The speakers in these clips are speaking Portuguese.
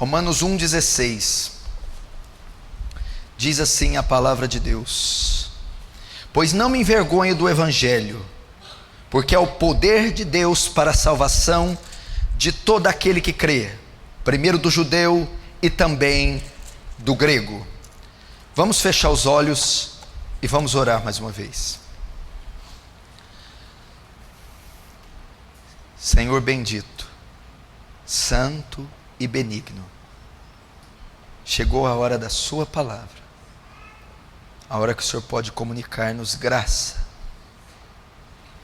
Romanos 1,16. Diz assim a palavra de Deus: pois não me envergonho do Evangelho, porque é o poder de Deus para a salvação de todo aquele que crê, primeiro do judeu e também do grego. Vamos fechar os olhos e vamos orar mais uma vez. Senhor bendito, santo e benigno, chegou a hora da sua palavra, a hora que o Senhor pode comunicar-nos graça,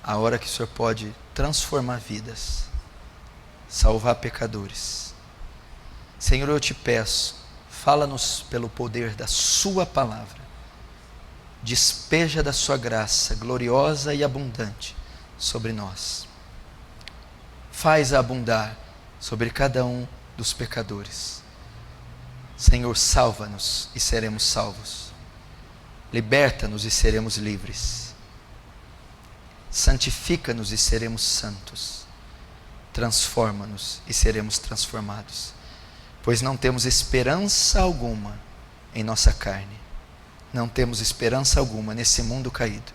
a hora que o Senhor pode transformar vidas, salvar pecadores. Senhor, eu te peço, fala-nos pelo poder da sua palavra, despeja da sua graça gloriosa e abundante sobre nós, faz-a abundar sobre cada um dos pecadores. Senhor, salva-nos e seremos salvos, liberta-nos e seremos livres, santifica-nos e seremos santos, transforma-nos e seremos transformados, pois não temos esperança alguma em nossa carne, não temos esperança alguma nesse mundo caído.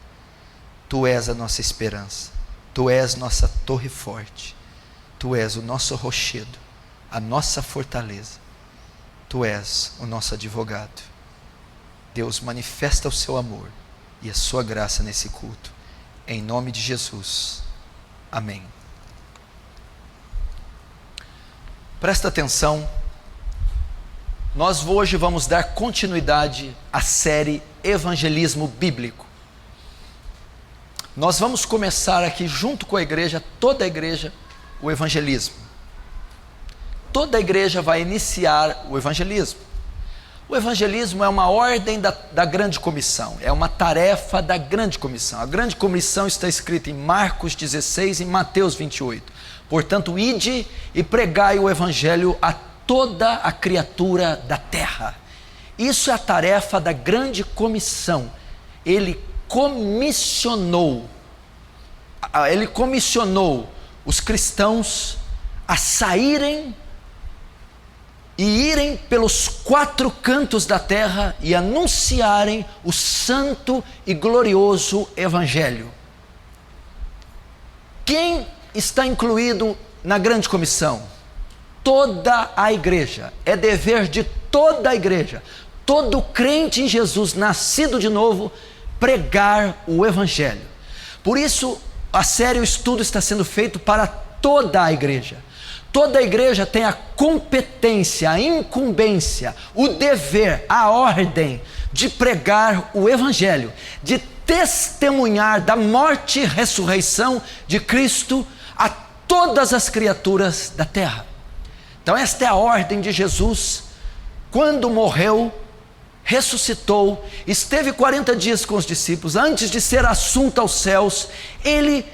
Tu és a nossa esperança, Tu és nossa torre forte, Tu és o nosso rochedo, a nossa fortaleza, Tu és o nosso advogado. Deus, manifesta o seu amor e a sua graça nesse culto, em nome de Jesus, amém. Presta atenção, nós hoje vamos dar continuidade à série Evangelismo Bíblico. Nós vamos começar aqui junto com a igreja, toda a igreja, o evangelismo. Toda a igreja vai iniciar o evangelismo. O evangelismo é uma ordem da grande comissão, é uma tarefa da grande comissão. A grande comissão está escrita em Marcos 16 e Mateus 28. Portanto, ide e pregai o evangelho a toda a criatura da terra. Isso é a tarefa da grande comissão. Ele comissionou os cristãos a saírem e irem pelos 4 cantos da terra e anunciarem o santo e glorioso evangelho. Quem está incluído na grande comissão? Toda a igreja. É dever de toda a igreja, todo crente em Jesus, nascido de novo, pregar o evangelho. Por isso, a série, o estudo está sendo feito para toda a igreja. Toda a igreja tem a competência, a incumbência, o dever, a ordem de pregar o evangelho, de testemunhar da morte e ressurreição de Cristo a todas as criaturas da terra. Então esta é a ordem de Jesus. Quando morreu, ressuscitou, esteve 40 dias com os discípulos, antes de ser assunto aos céus, ele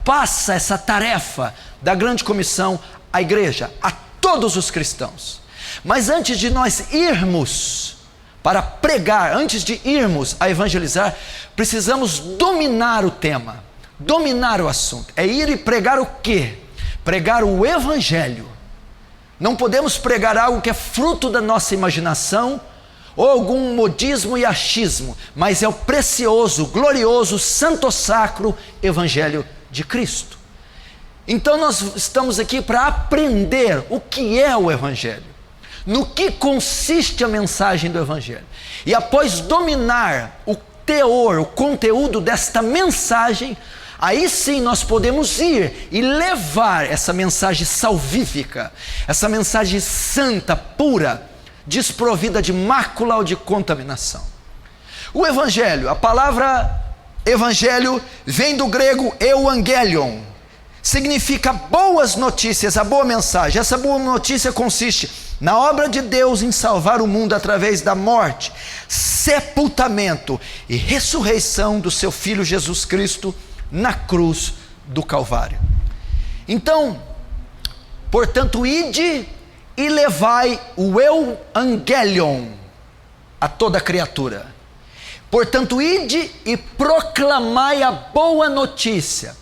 passa essa tarefa da grande comissão à igreja, a todos os cristãos. Mas antes de nós irmos para pregar, antes de irmos a evangelizar, precisamos dominar o tema, dominar o assunto. É ir e pregar o quê? Pregar o evangelho. Não podemos pregar algo que é fruto da nossa imaginação ou algum modismo e achismo, mas é o precioso, glorioso, santo sacro evangelho de Cristo. Então nós estamos aqui para aprender o que é o evangelho, no que consiste a mensagem do evangelho. E após dominar o teor, o conteúdo desta mensagem, aí sim nós podemos ir e levar essa mensagem salvífica, essa mensagem santa, pura, desprovida de mácula ou de contaminação. O evangelho, a palavra evangelho vem do grego euangelion, significa boas notícias, a boa mensagem. Essa boa notícia consiste na obra de Deus em salvar o mundo através da morte, sepultamento e ressurreição do seu Filho Jesus Cristo na cruz do Calvário. Então, portanto, ide e levai o euangelion a toda criatura. Portanto, ide e proclamai a boa notícia.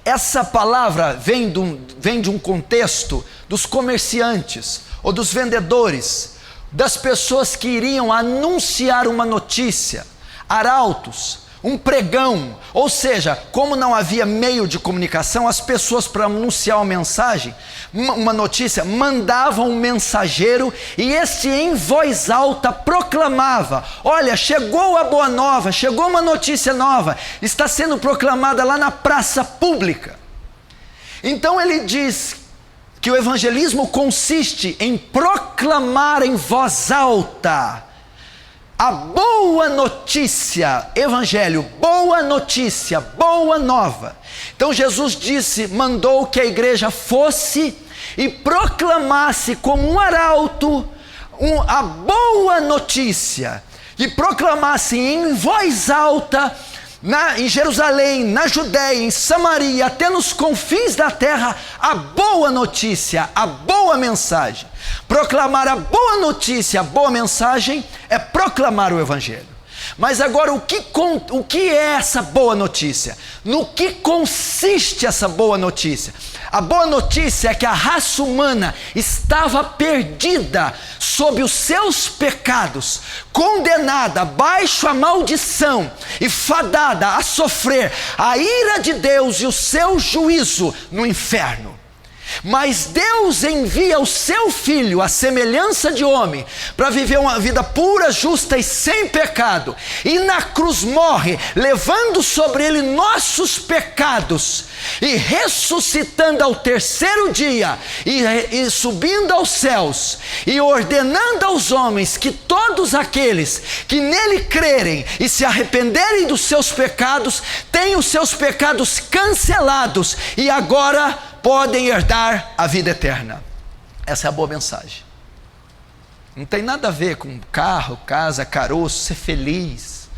Essa palavra vem de um contexto dos comerciantes ou dos vendedores, das pessoas que iriam anunciar uma notícia, arautos, um pregão. Ou seja, como não havia meio de comunicação, as pessoas, para anunciar uma mensagem, uma notícia, mandavam um mensageiro, e este em voz alta proclamava: olha, chegou a boa nova, chegou uma notícia nova, está sendo proclamada lá na praça pública. Então ele diz que o evangelismo consiste em proclamar em voz alta a boa notícia. Evangelho, boa notícia, boa nova. Então Jesus mandou que a igreja fosse e proclamasse como um arauto a boa notícia, e proclamasse em voz alta em Jerusalém, na Judéia, em Samaria, até nos confins da terra, a boa notícia, a boa mensagem. Proclamar a boa notícia, a boa mensagem, é proclamar o evangelho. Mas agora, o que é essa boa notícia? No que consiste essa boa notícia? A boa notícia é que a raça humana estava perdida sob os seus pecados, condenada, baixo a maldição e fadada a sofrer a ira de Deus e o seu juízo no inferno. Mas Deus envia o seu Filho, à semelhança de homem, para viver uma vida pura, justa e sem pecado, e na cruz morre, levando sobre ele nossos pecados, e ressuscitando ao terceiro dia, e subindo aos céus, e ordenando aos homens que todos aqueles que nele crerem e se arrependerem dos seus pecados, tenham os seus pecados cancelados, e agora podem herdar a vida eterna. Essa é a boa mensagem. Não tem nada a ver com carro, casa, caroço, ser feliz,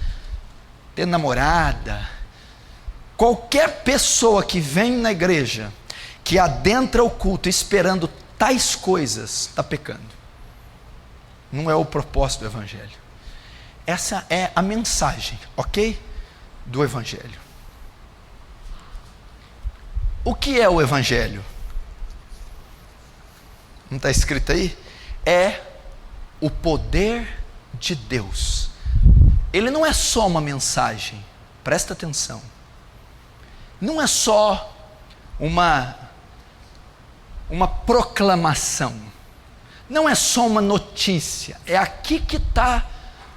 ter namorada. Qualquer pessoa que vem na igreja, que adentra o culto esperando tais coisas, está pecando. Não é o propósito do evangelho. Essa é a mensagem, ok? Do evangelho. O que é o evangelho? Não está escrito aí? É o poder de Deus. Ele não é só uma mensagem, presta atenção. Não é só uma proclamação. Não é só uma notícia. É aqui que está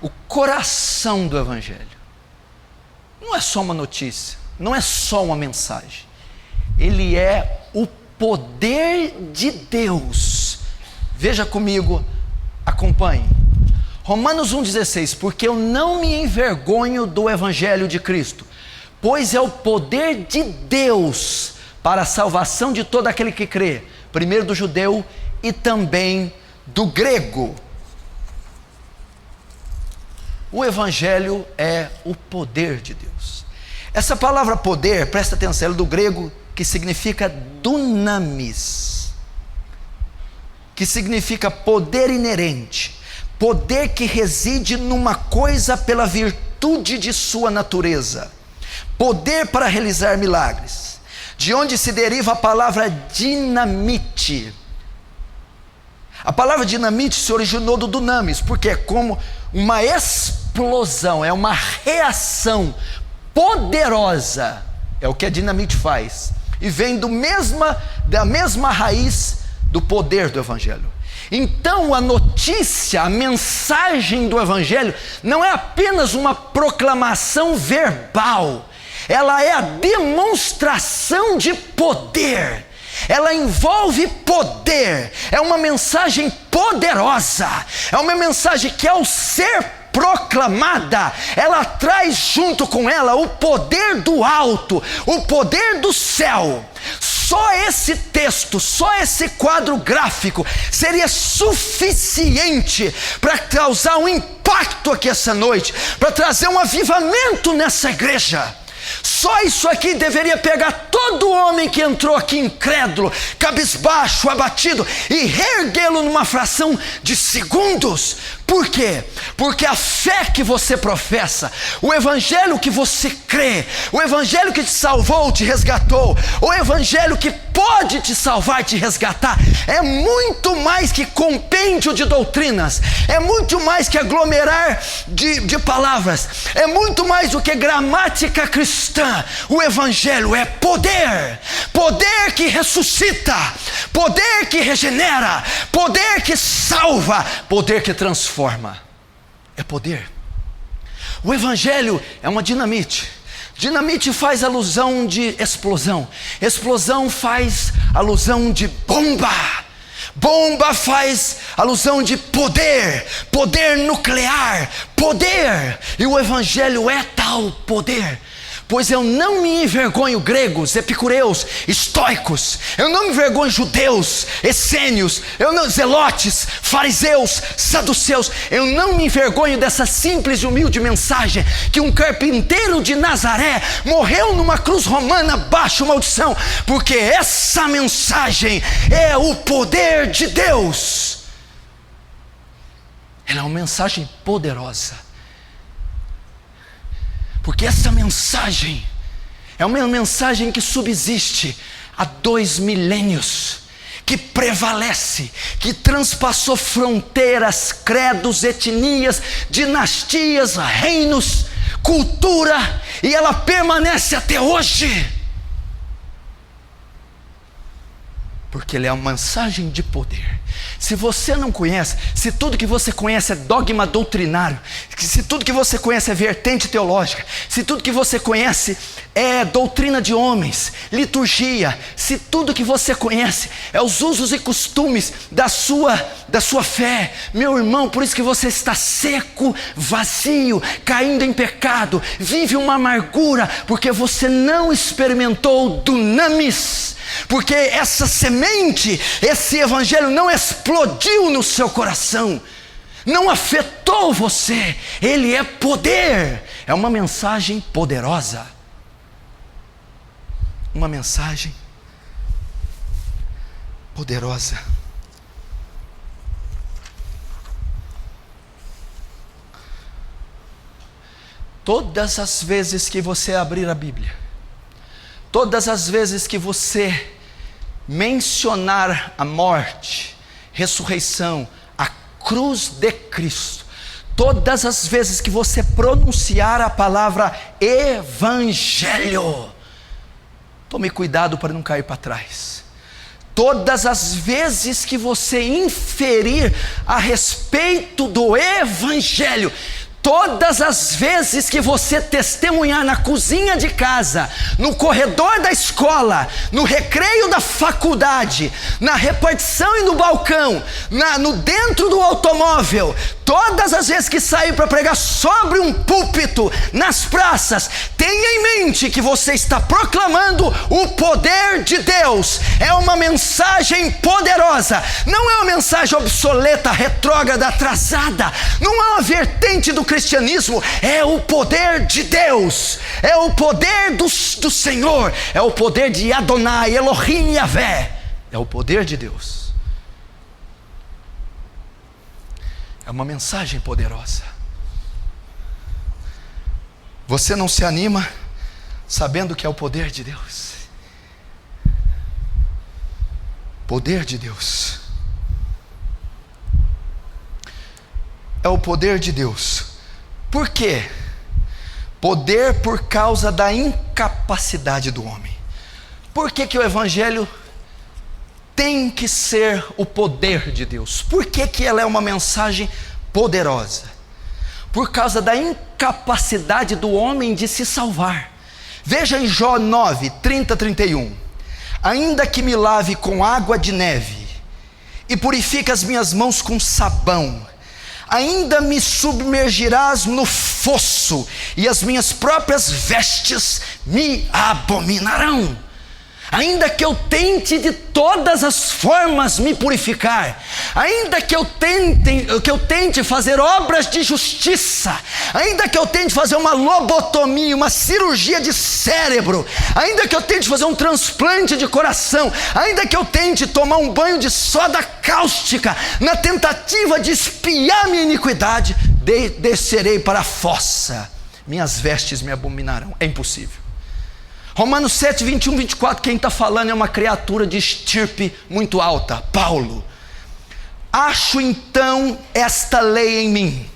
o coração do evangelho. Não é só uma notícia, não é só uma mensagem. Ele é o poder de Deus. Veja comigo, acompanhe. Romanos 1,16: porque eu não me envergonho do evangelho de Cristo, pois é o poder de Deus para a salvação de todo aquele que crê, primeiro do judeu e também do grego. O evangelho é o poder de Deus. Essa palavra poder, presta atenção, é do grego, que significa dunamis, que significa poder inerente, poder que reside numa coisa pela virtude de sua natureza, poder para realizar milagres, de onde se deriva a palavra dinamite. A palavra dinamite se originou do dunamis, porque é como uma explosão, é uma reação poderosa, é o que a dinamite faz, e vem da mesma raiz do poder do evangelho. Então a notícia, a mensagem do evangelho não é apenas uma proclamação verbal, ela é a demonstração de poder. Ela envolve poder, é uma mensagem poderosa, é uma mensagem que, ao ser proclamada, ela traz junto com ela o poder do alto, o poder do céu. Só esse texto, só esse quadro gráfico seria suficiente para causar um impacto aqui essa noite, para trazer um avivamento nessa igreja. Só isso aqui deveria pegar todo homem que entrou aqui incrédulo, cabisbaixo, abatido, e reerguê-lo numa fração de segundos. Por quê? Porque a fé que você professa, o evangelho que você crê, o evangelho que te salvou, te resgatou, o evangelho que pode te salvar e te resgatar, é muito mais que compêndio de doutrinas, é muito mais que aglomerar de palavras, é muito mais do que gramática cristã. O evangelho é poder, poder que ressuscita, poder que regenera, poder que salva, poder que transforma. É poder. O evangelho é uma dinamite. Dinamite faz alusão de explosão. Explosão faz alusão de bomba. Bomba faz alusão de poder. Poder nuclear. Poder. E o evangelho é tal poder. Pois eu não me envergonho gregos, epicureus, estoicos, eu não me envergonho judeus, essênios, zelotes, fariseus, saduceus, eu não me envergonho dessa simples e humilde mensagem que um carpinteiro de Nazaré morreu numa cruz romana baixo maldição, porque essa mensagem é o poder de Deus. Ela é uma mensagem poderosa. Porque essa mensagem é uma mensagem que subsiste há 2 milênios, que prevalece, que transpassou fronteiras, credos, etnias, dinastias, reinos, cultura, e ela permanece até hoje. Porque ela é uma mensagem de poder. Se você não conhece, se tudo que você conhece é dogma doutrinário, se tudo que você conhece é vertente teológica, se tudo que você conhece é doutrina de homens, liturgia, se tudo que você conhece é os usos e costumes da sua fé, meu irmão, por isso que você está seco, vazio, caindo em pecado, vive uma amargura, porque você não experimentou dunamis. Porque essa semente, esse evangelho não explodiu no seu coração, não afetou você, ele é poder, é uma mensagem poderosa, uma mensagem poderosa. Todas as vezes que você abrir a Bíblia, todas as vezes que você mencionar a morte, ressurreição, a cruz de Cristo, todas as vezes que você pronunciar a palavra evangelho, tome cuidado para não cair para trás. Todas as vezes que você inferir a respeito do evangelho, todas as vezes que você testemunhar na cozinha de casa, no corredor da escola, no recreio da faculdade, na repartição e no balcão, no dentro do automóvel, todas as vezes que sair para pregar sobre um púlpito, nas praças, tenha em mente que você está proclamando o poder de Deus. É uma mensagem poderosa, não é uma mensagem obsoleta, retrógrada, atrasada, não é uma vertente do cristianismo, é o poder de Deus, é o poder do Senhor, é o poder de Adonai, Elohim Yahvé, é o poder de Deus. É uma mensagem poderosa. Você não se anima sabendo que é o poder de Deus? Poder de Deus. É o poder de Deus. Por quê? Poder por causa da incapacidade do homem. Por que o evangelho tem que ser o poder de Deus? Por que ela é uma mensagem poderosa? Por causa da incapacidade do homem de se salvar. Veja em Jó 9, 30, 31. Ainda que me lave com água de neve e purifique as minhas mãos com sabão, ainda me submergirás no fosso, e as minhas próprias vestes me abominarão. ainda que eu tente de todas as formas me purificar, ainda que eu tente fazer obras de justiça, ainda que eu tente fazer uma lobotomia, uma cirurgia de cérebro, ainda que eu tente fazer um transplante de coração, ainda que eu tente tomar um banho de soda cáustica, na tentativa de expiar minha iniquidade, descerei para a fossa, minhas vestes me abominarão. É impossível. Romanos 7, 21, 24, quem está falando é uma criatura de estirpe muito alta, Paulo. Acho então esta lei em mim,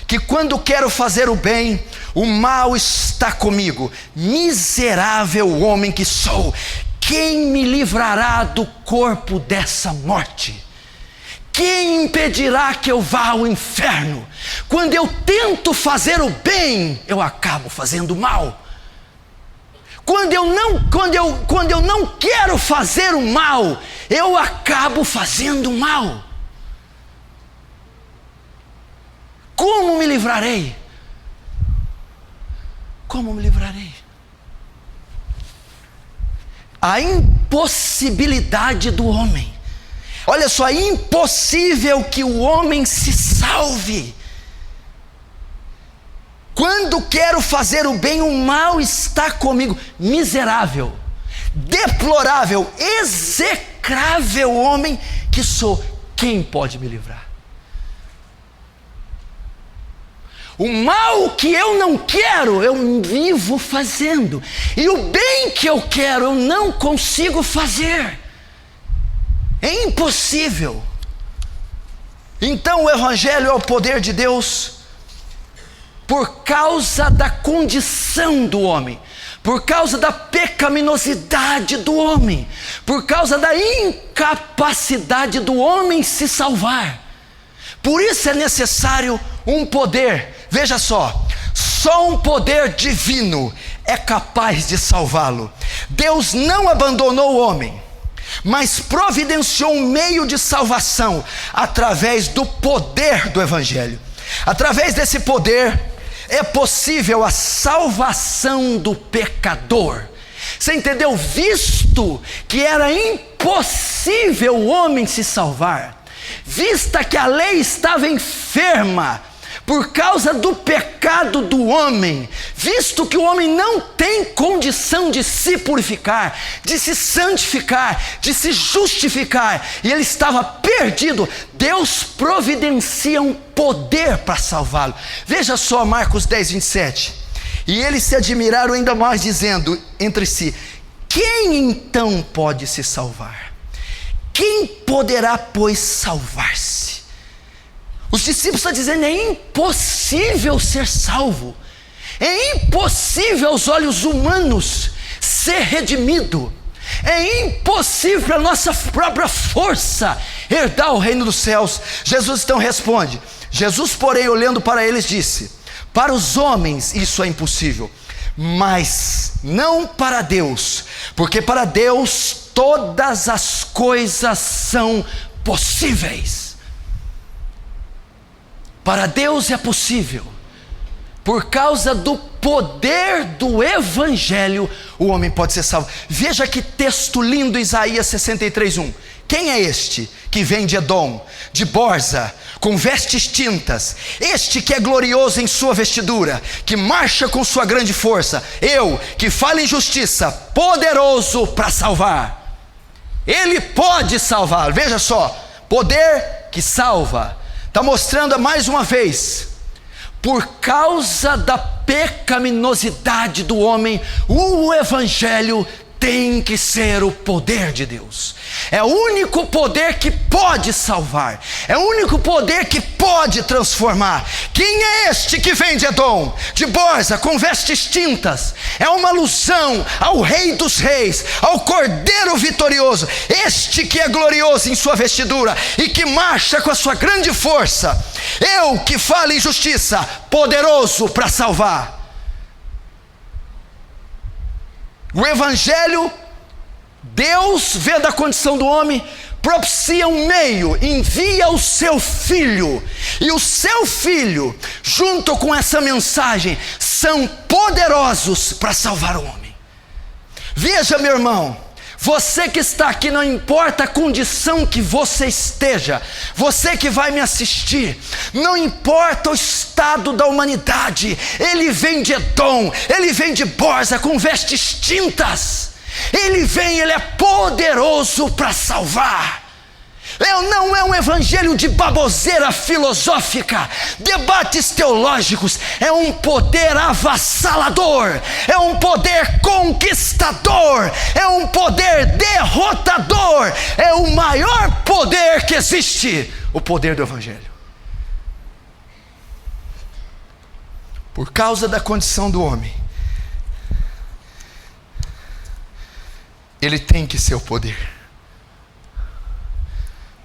que quando quero fazer o bem, o mal está comigo. Miserável homem que sou, quem me livrará do corpo dessa morte? Quem impedirá que eu vá ao inferno? Quando eu tento fazer o bem, eu acabo fazendo o mal. Quando eu não quero fazer o mal, eu acabo fazendo o mal. Como me livrarei? Como me livrarei? A impossibilidade do homem. Olha só, é impossível que o homem se salve. Quando quero fazer o bem, o mal está comigo. Miserável, deplorável, execrável homem que sou, quem pode me livrar? O mal que eu não quero, eu vivo fazendo, e o bem que eu quero, eu não consigo fazer. É impossível. Então o Evangelho é o poder de Deus por causa da condição do homem, por causa da pecaminosidade do homem, por causa da incapacidade do homem se salvar. Por isso é necessário um poder. Veja só um poder divino é capaz de salvá-lo. Deus não abandonou o homem, mas providenciou um meio de salvação através do poder do Evangelho. Através desse poder é possível a salvação do pecador. Você entendeu? Visto que era impossível o homem se salvar, vista que a lei estava enferma por causa do pecado do homem, visto que o homem não tem condição de se purificar, de se santificar, de se justificar, e ele estava perdido, Deus providencia um poder para salvá-lo. Veja só Marcos 10, 27. E eles se admiraram ainda mais, dizendo entre si: quem então pode se salvar? Quem poderá, pois, salvar-se? Os discípulos estão dizendo: é impossível ser salvo, é impossível aos olhos humanos ser redimido, é impossível a nossa própria força herdar o reino dos céus. Jesus então responde. Jesus, porém, olhando para eles, disse: para os homens isso é impossível, mas não para Deus, porque para Deus todas as coisas são possíveis. Para Deus é possível. Por causa do poder do Evangelho, o homem pode ser salvo. Veja que texto lindo, Isaías 63:1. Quem é este que vem de Edom, de Borza, com vestes tintas? Este que é glorioso em sua vestidura, que marcha com sua grande força. Eu, que falo em justiça, poderoso para salvar. Ele pode salvar. Veja só, poder que salva. Está mostrando mais uma vez, por causa da pecaminosidade do homem, o Evangelho tem que ser o poder de Deus. É o único poder que pode salvar, é o único poder que pode transformar. Quem é este que vem de Edom, de Borza, com vestes tintas? É uma alusão ao Rei dos Reis, ao Cordeiro vitorioso, este que é glorioso em sua vestidura e que marcha com a sua grande força. Eu que falo em justiça, poderoso para salvar. O Evangelho, Deus, vendo a condição do homem, propicia um meio, envia o seu Filho, e o seu Filho, junto com essa mensagem, são poderosos para salvar o homem. Veja, meu irmão, Você que está aqui, não importa a condição que você esteja, você que vai me assistir, não importa o estado da humanidade, ele vem de Edom, ele vem de Borza com vestes tintas, ele vem, ele é poderoso para salvar. Não é um evangelho de baboseira filosófica, debates teológicos, é um poder avassalador, é um poder conquistador, é um poder derrotador, é o maior poder que existe, o poder do evangelho. Por causa da condição do homem, ele tem que ser o poder.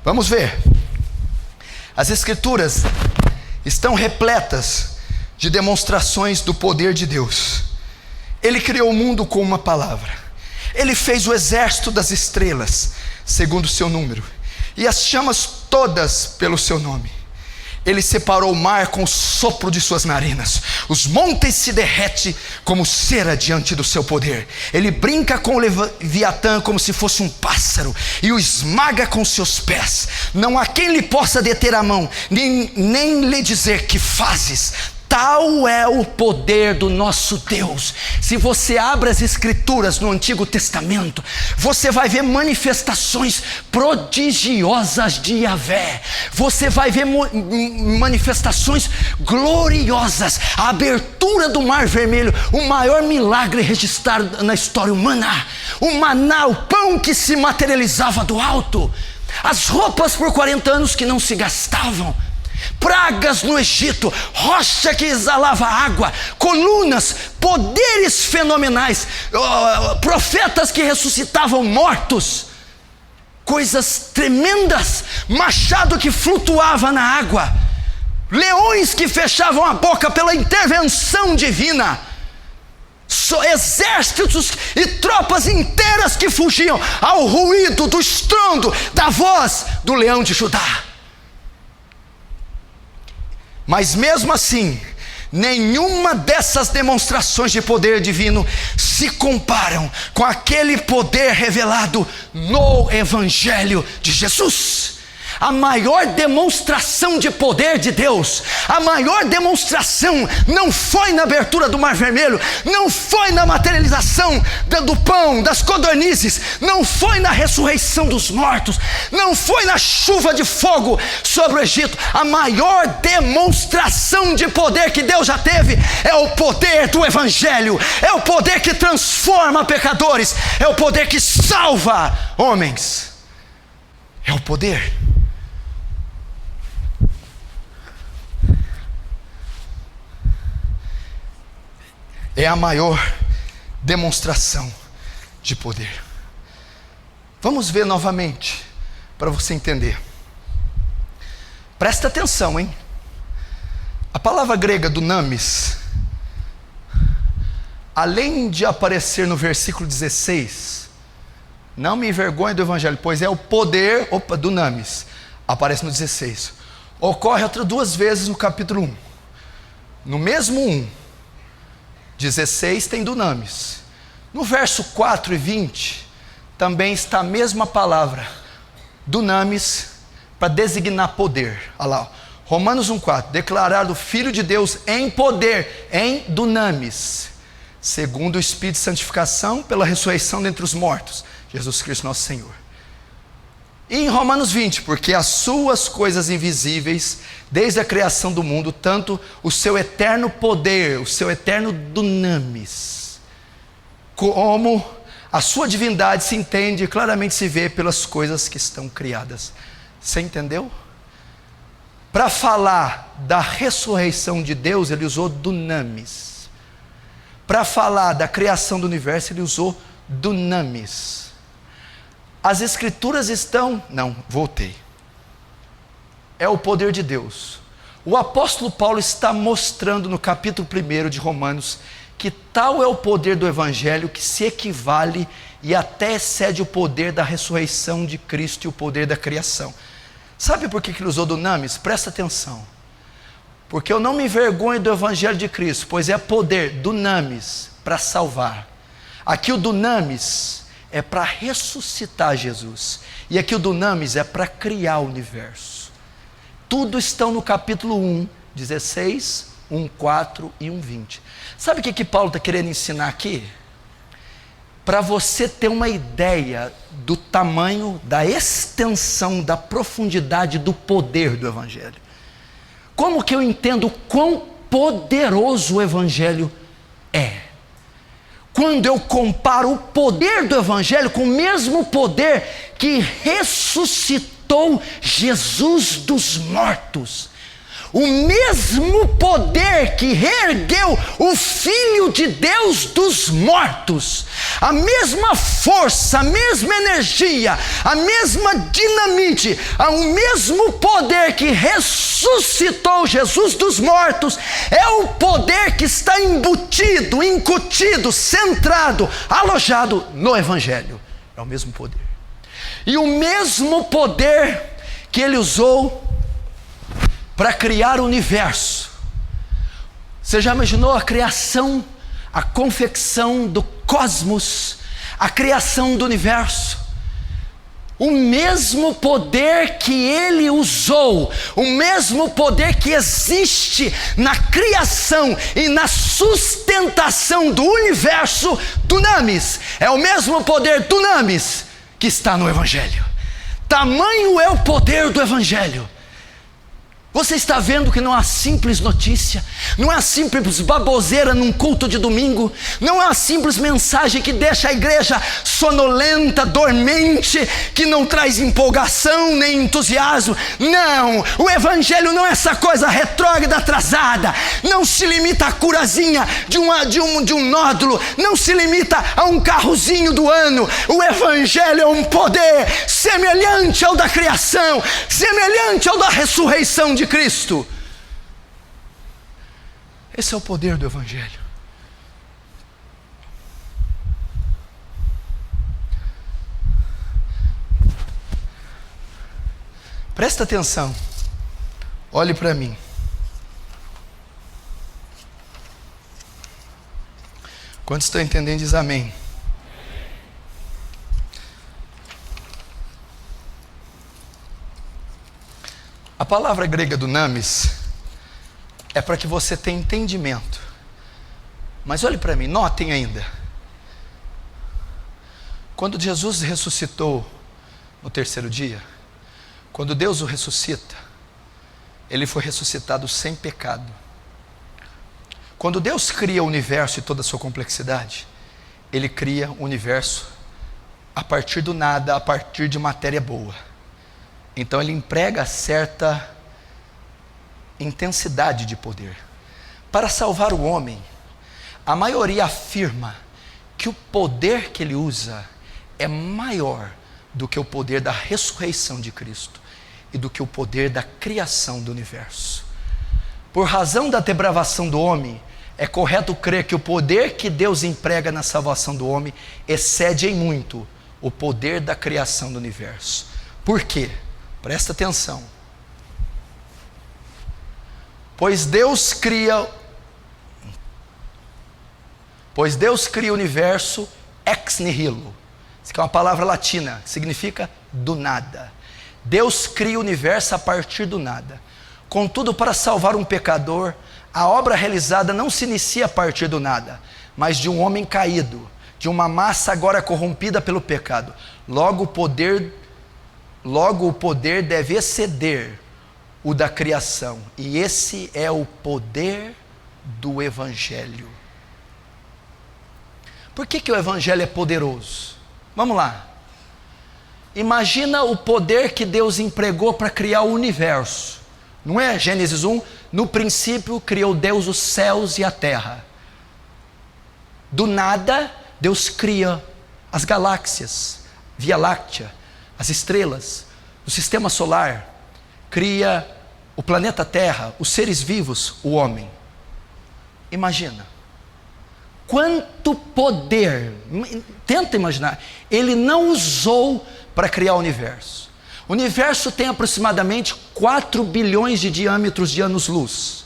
Vamos ver, as Escrituras estão repletas de demonstrações do poder de Deus. Ele criou o mundo com uma palavra, ele fez o exército das estrelas, segundo o seu número, e as chamas todas pelo seu nome. Ele separou o mar com o sopro de suas narinas, os montes se derretem como cera diante do seu poder. Ele brinca com o Leviatã como se fosse um pássaro, e o esmaga com seus pés. Não há quem lhe possa deter a mão, nem lhe dizer que fazes. Tal é o poder do nosso Deus. Se você abre as Escrituras no Antigo Testamento, você vai ver manifestações prodigiosas de Yahvé. Você vai ver manifestações gloriosas. A abertura do Mar Vermelho, o maior milagre registrado na história humana. O maná, o pão que se materializava do alto. As roupas por 40 anos que não se gastavam. Pragas no Egito, rocha que exalava água, colunas, poderes fenomenais, profetas que ressuscitavam mortos, coisas tremendas, machado que flutuava na água, leões que fechavam a boca pela intervenção divina, exércitos e tropas inteiras que fugiam ao ruído do estrondo da voz do leão de Judá. Mas mesmo assim, nenhuma dessas demonstrações de poder divino se comparam com aquele poder revelado no Evangelho de Jesus. A maior demonstração de poder de Deus, a maior demonstração não foi na abertura do Mar Vermelho, não foi na materialização do pão, das codornizes, não foi na ressurreição dos mortos, não foi na chuva de fogo sobre o Egito. A maior demonstração de poder que Deus já teve é o poder do Evangelho, é o poder que transforma pecadores, é o poder que salva homens, é o poder. É a maior demonstração de poder. Vamos ver novamente, para você entender. Presta atenção, hein? A palavra grega dunamis, além de aparecer no versículo 16, não me envergonhe do Evangelho, pois é o poder, dunamis, aparece no 16. Ocorre outras 2 vezes no capítulo 1. No mesmo 1. 16 tem dunamis. No verso 4 e 20 também está a mesma palavra, dunamis, para designar poder. Olha lá, Romanos 1,4, declarado o Filho de Deus em poder, em dunamis, segundo o Espírito de santificação, pela ressurreição dentre os mortos, Jesus Cristo nosso Senhor. E em Romanos 20, porque as suas coisas invisíveis, desde a criação do mundo, tanto o seu eterno poder, o seu eterno dunamis, como a sua divindade se entende e claramente se vê pelas coisas que estão criadas. Você entendeu? Para falar da ressurreição de Deus, ele usou dunamis. Para falar da criação do universo, ele usou dunamis. As Escrituras estão... É o poder de Deus. O apóstolo Paulo está mostrando no capítulo 1 de Romanos que tal é o poder do Evangelho que se equivale e até excede o poder da ressurreição de Cristo e o poder da criação. Sabe por que ele usou dunamis? Presta atenção. Porque eu não me envergonho do Evangelho de Cristo, pois é poder, dunamis, para salvar. Aqui o dunamis é para ressuscitar Jesus. E aqui o dunamis é para criar o universo. Tudo estão no capítulo 1, 16, 1, 4 e 1, 20. Sabe o que Paulo está querendo ensinar aqui? Para você ter uma ideia do tamanho, da extensão, da profundidade, do poder do Evangelho. Como que eu entendo quão poderoso o Evangelho é? Quando eu comparo o poder do Evangelho com o mesmo poder que ressuscitou Jesus dos mortos. O mesmo poder que reergueu o Filho de Deus dos mortos, a mesma força, a mesma energia, a mesma dinamite, o mesmo poder que ressuscitou Jesus dos mortos, é o poder que está embutido, incutido, centrado, alojado no Evangelho. É o mesmo poder. E o mesmo poder que ele usou para criar o universo. Você já imaginou a criação, a confecção do cosmos, a criação do universo? O mesmo poder que ele usou, o mesmo poder que existe na criação e na sustentação do universo, dunamis, é o mesmo poder dunamis que está no Evangelho. Tamanho é o poder do Evangelho. Você está vendo que não é uma simples notícia, não é uma simples baboseira num culto de domingo, não é uma simples mensagem que deixa a igreja sonolenta, dormente, que não traz empolgação nem entusiasmo. Não, o Evangelho não é essa coisa retrógrada, atrasada, não se limita à curazinha de um nódulo, não se limita a um carrozinho do ano. O Evangelho é um poder semelhante ao da criação, semelhante ao da ressurreição de Cristo. Esse é o poder do Evangelho. Presta atenção, olhe para mim. Quantos estão entendendo, diz amém. A palavra grega dunamis é para que você tenha entendimento. Mas olhe para mim, notem ainda. Quando Jesus ressuscitou no terceiro dia, quando Deus o ressuscita, ele foi ressuscitado sem pecado. Quando Deus cria o universo e toda a sua complexidade, ele cria o universo a partir do nada, a partir de matéria boa. Então ele emprega certa intensidade de poder. Para salvar o homem, a maioria afirma que o poder que ele usa é maior do que o poder da ressurreição de Cristo e do que o poder da criação do universo. Por razão da depravação do homem, é correto crer que o poder que Deus emprega na salvação do homem excede em muito o poder da criação do universo. Por quê? Presta atenção. Pois Deus cria o universo ex nihilo. Isso aqui é uma palavra latina, que significa do nada. Deus cria o universo a partir do nada. Contudo, para salvar um pecador, a obra realizada não se inicia a partir do nada, mas de um homem caído, de uma massa agora corrompida pelo pecado. Logo o poder deve exceder o da criação. E esse é o poder do Evangelho. Por que o Evangelho é poderoso? Vamos lá. Imagina o poder que Deus empregou para criar o universo. Não é? Gênesis 1, no princípio criou Deus os céus e a terra. Do nada, Deus cria as galáxias, Via Láctea, as estrelas, o sistema solar, cria o planeta Terra, os seres vivos, o homem. Imagina, quanto poder, tenta imaginar, ele não usou para criar o universo. O universo tem aproximadamente 4 bilhões de diâmetros de anos-luz.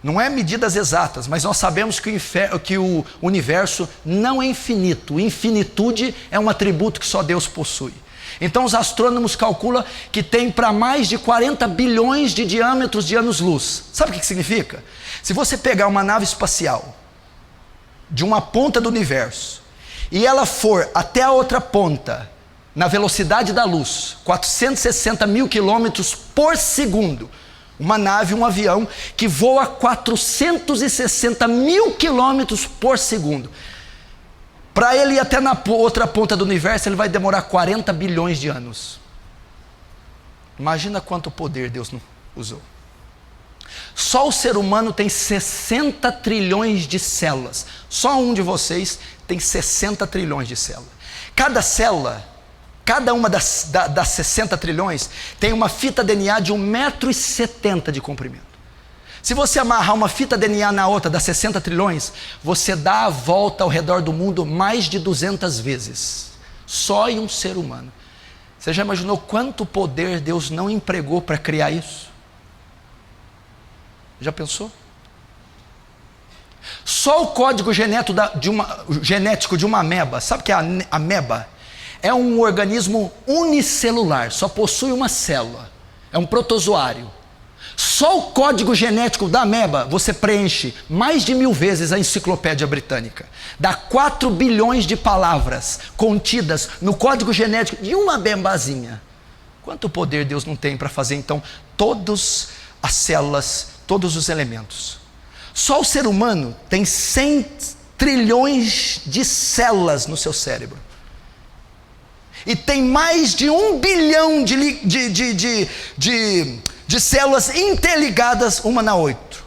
Não é medidas exatas, mas nós sabemos que o universo não é infinito. Infinitude é um atributo que só Deus possui. Então os astrônomos calculam que tem para mais de 40 bilhões de diâmetros de anos-luz. Sabe o que significa? Se você pegar uma nave espacial de uma ponta do universo e ela for até a outra ponta na velocidade da luz, 460 mil quilômetros por segundo, uma nave, um avião que voa 460 mil quilômetros por segundo. Para ele ir até na outra ponta do universo, ele vai demorar 40 bilhões de anos. Imagina quanto poder Deus usou. Só o ser humano tem 60 trilhões de células. Só um de vocês tem 60 trilhões de células. Cada célula, cada uma das 60 trilhões, tem uma fita DNA de 1,70 m de comprimento. Se você amarrar uma fita DNA na outra das 60 trilhões, você dá a volta ao redor do mundo mais de 200 vezes. Só em um ser humano. Você já imaginou quanto poder Deus não empregou para criar isso? Já pensou? Só o código genético de uma ameba, sabe o que é a ameba? É um organismo unicelular, só possui uma célula, é um protozoário. Só o código genético da ameba você preenche mais de 1000 vezes a enciclopédia britânica. Dá 4 bilhões de palavras contidas no código genético de uma amebazinha. Quanto poder Deus não tem para fazer então todas as células, todos os elementos? Só o ser humano tem 100 trilhões de células no seu cérebro. E tem mais de 1 bilhão de células interligadas uma na outra.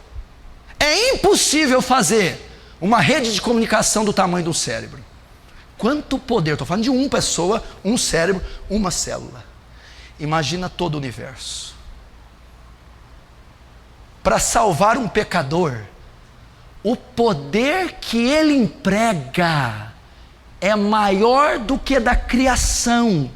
É impossível fazer uma rede de comunicação do tamanho do cérebro. Quanto poder, estou falando de uma pessoa, um cérebro, uma célula. Imagina todo o universo. Para salvar um pecador, o poder que ele emprega é maior do que da criação.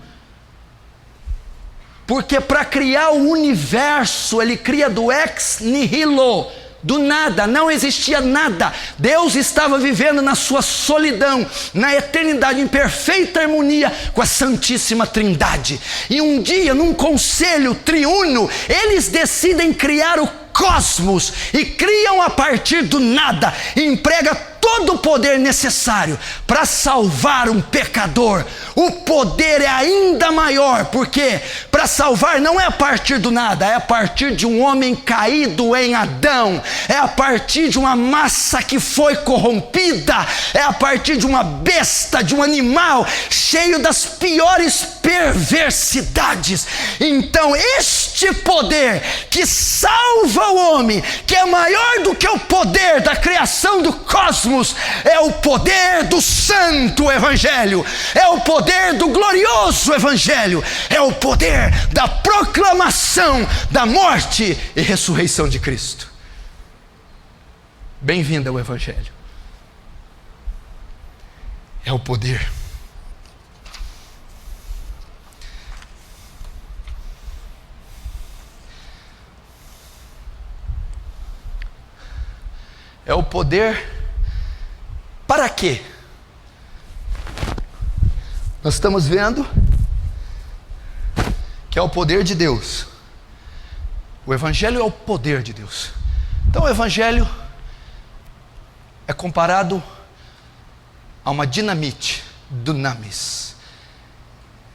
Porque para criar o universo, ele cria do ex nihilo, do nada, não existia nada. Deus estava vivendo na sua solidão, na eternidade, em perfeita harmonia com a Santíssima Trindade. E um dia, num conselho triuno, eles decidem criar o cosmos e criam a partir do nada, e emprega todo o poder necessário para salvar um pecador. O poder é ainda maior, porque para salvar não é a partir do nada, é a partir de um homem caído em Adão, é a partir de uma massa que foi corrompida, é a partir de uma besta, de um animal cheio das piores perversidades. Então este poder que salva o homem, que é maior do que o poder da criação do cosmos, é o poder do santo evangelho, é o poder do glorioso evangelho, é o poder da proclamação da morte e ressurreição de Cristo. Bem-vindo ao evangelho. É o poder. É o poder. Para quê? Nós estamos vendo que é o poder de Deus. O evangelho é o poder de Deus. Então o evangelho é comparado a uma dinamite, dunamis.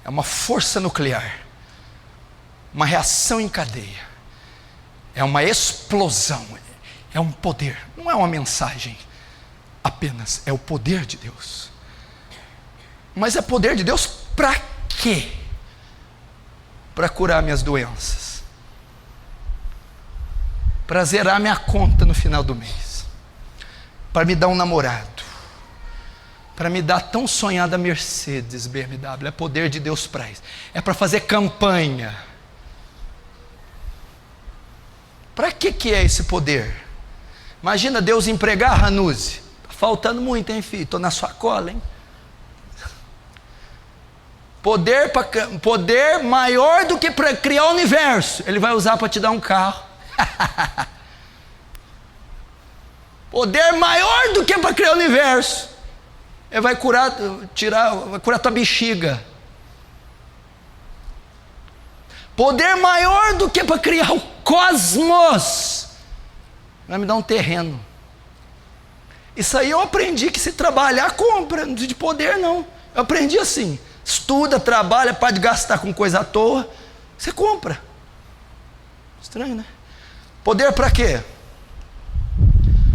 É uma força nuclear, uma reação em cadeia, é uma explosão, é um poder, não é uma mensagem apenas, é o poder de Deus. Mas é poder de Deus para quê? Para curar minhas doenças, para zerar minha conta no final do mês, para me dar um namorado, para me dar a tão sonhada Mercedes BMW. É poder de Deus para isso. É para fazer campanha. Para que é esse poder? Imagina Deus empregar a Ranuzi. Faltando muito, hein, filho? Estou na sua cola, hein? Poder maior do que para criar o universo. Ele vai usar para te dar um carro. Poder maior do que para criar o universo. Ele vai curar tua bexiga. Poder maior do que para criar o cosmos. Vai me dar um terreno. Isso aí eu aprendi que se trabalhar, compra. Não precisa de poder, não. Eu aprendi assim. Estuda, trabalha, pode gastar com coisa à toa. Você compra. Estranho, né? Poder para quê?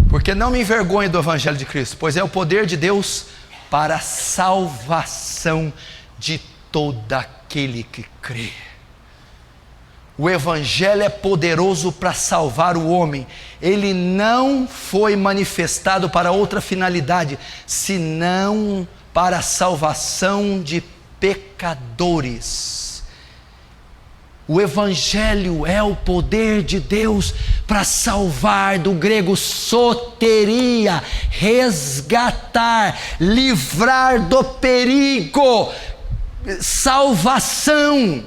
Porque não me envergonhe do Evangelho de Cristo, pois é o poder de Deus para a salvação de todo aquele que crê. O Evangelho é poderoso para salvar o homem. Ele não foi manifestado para outra finalidade, senão para a salvação de pecadores. O Evangelho é o poder de Deus para salvar, do grego soteria, resgatar, livrar do perigo, salvação.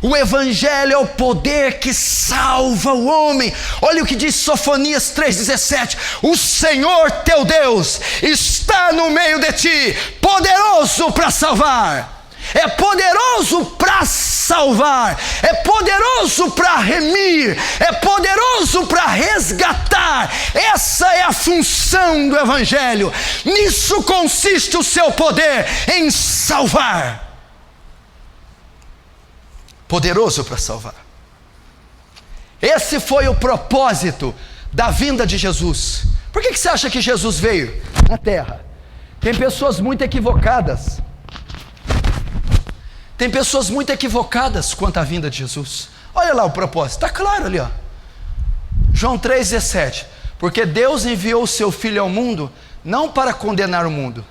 O Evangelho é o poder que salva o homem. Olha o que diz Sofonias 3,17: o Senhor teu Deus está no meio de ti, poderoso para salvar. É poderoso para salvar, é poderoso para remir, é poderoso para resgatar. Essa é a função do Evangelho. Nisso consiste o seu poder, em salvar. Poderoso para salvar. Esse foi o propósito da vinda de Jesus. Por que você acha que Jesus veio na terra? Tem pessoas muito equivocadas. Tem pessoas muito equivocadas quanto à vinda de Jesus. Olha lá o propósito, está claro ali, ó. João 3,17. Porque Deus enviou o seu Filho ao mundo, não para condenar o mundo.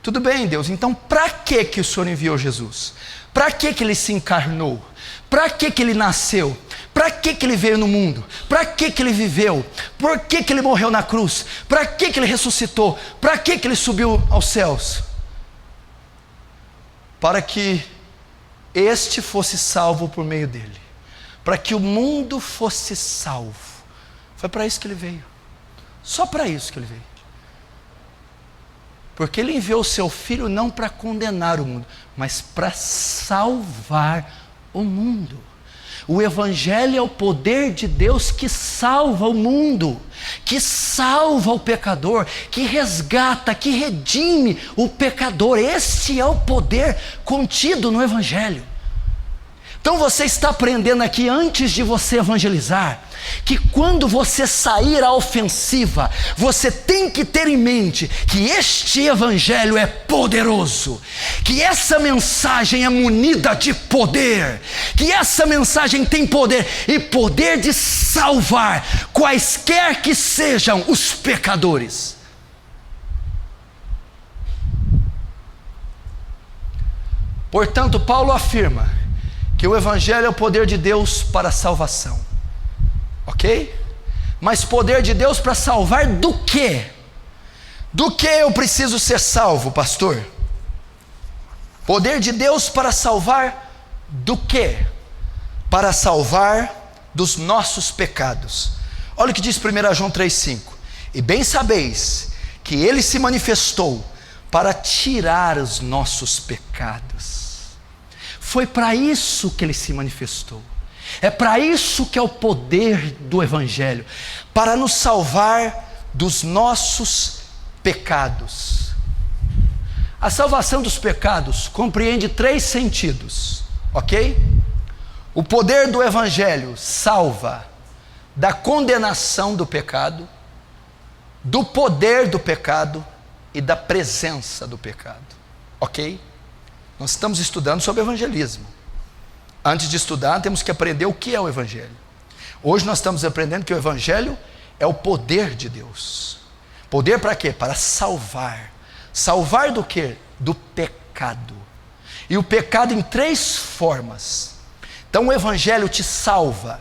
Tudo bem, Deus, então para que o Senhor enviou Jesus? Para que ele se encarnou? Para que ele nasceu? Para que ele veio no mundo? Para que ele viveu? Por que ele morreu na cruz? Para que ele ressuscitou? Para que ele subiu aos céus? Para que este fosse salvo por meio dele, para que o mundo fosse salvo. Foi para isso que ele veio, só para isso que ele veio, porque ele enviou o seu Filho não para condenar o mundo, mas para salvar o mundo. O Evangelho é o poder de Deus que salva o mundo, que salva o pecador, que resgata, que redime o pecador. Este é o poder contido no Evangelho. Então você está aprendendo aqui, antes de você evangelizar, que quando você sair à ofensiva, você tem que ter em mente que este Evangelho é poderoso, que essa mensagem é munida de poder, que essa mensagem tem poder, e poder de salvar quaisquer que sejam os pecadores. Portanto, Paulo afirma que o Evangelho é o poder de Deus para a salvação, ok? Mas poder de Deus para salvar do quê? Do que eu preciso ser salvo, pastor? Poder de Deus para salvar do quê? Para salvar dos nossos pecados. Olha o que diz 1 João 3,5: e bem sabeis que ele se manifestou para tirar os nossos pecados. Foi para isso que ele se manifestou. É para isso que é o poder do Evangelho, para nos salvar dos nossos pecados. A salvação dos pecados compreende 3 sentidos, ok? O poder do Evangelho salva da condenação do pecado, do poder do pecado e da presença do pecado, ok? Nós estamos estudando sobre evangelismo. Antes de estudar, temos que aprender o que é o Evangelho. Hoje nós estamos aprendendo que o Evangelho é o poder de Deus. Poder para quê? Para salvar. Salvar do quê? Do pecado. E o pecado em 3 formas. Então o Evangelho te salva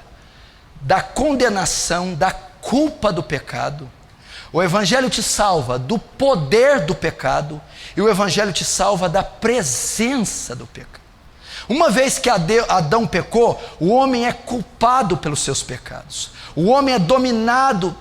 da condenação, da culpa do pecado. O Evangelho te salva do poder do pecado. E o Evangelho te salva da presença do pecado. Uma vez que Adão pecou, o homem é culpado pelos seus pecados. O homem é dominado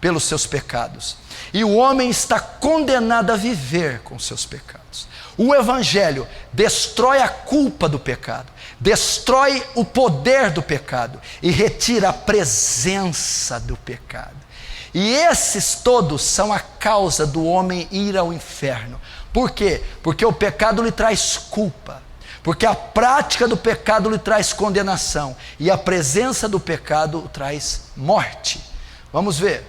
pelos seus pecados, e o homem está condenado a viver com seus pecados. O Evangelho destrói a culpa do pecado, destrói o poder do pecado e retira a presença do pecado. E esses todos são a causa do homem ir ao inferno. Por quê? Porque o pecado lhe traz culpa, porque a prática do pecado lhe traz condenação, e a presença do pecado traz morte. Vamos ver.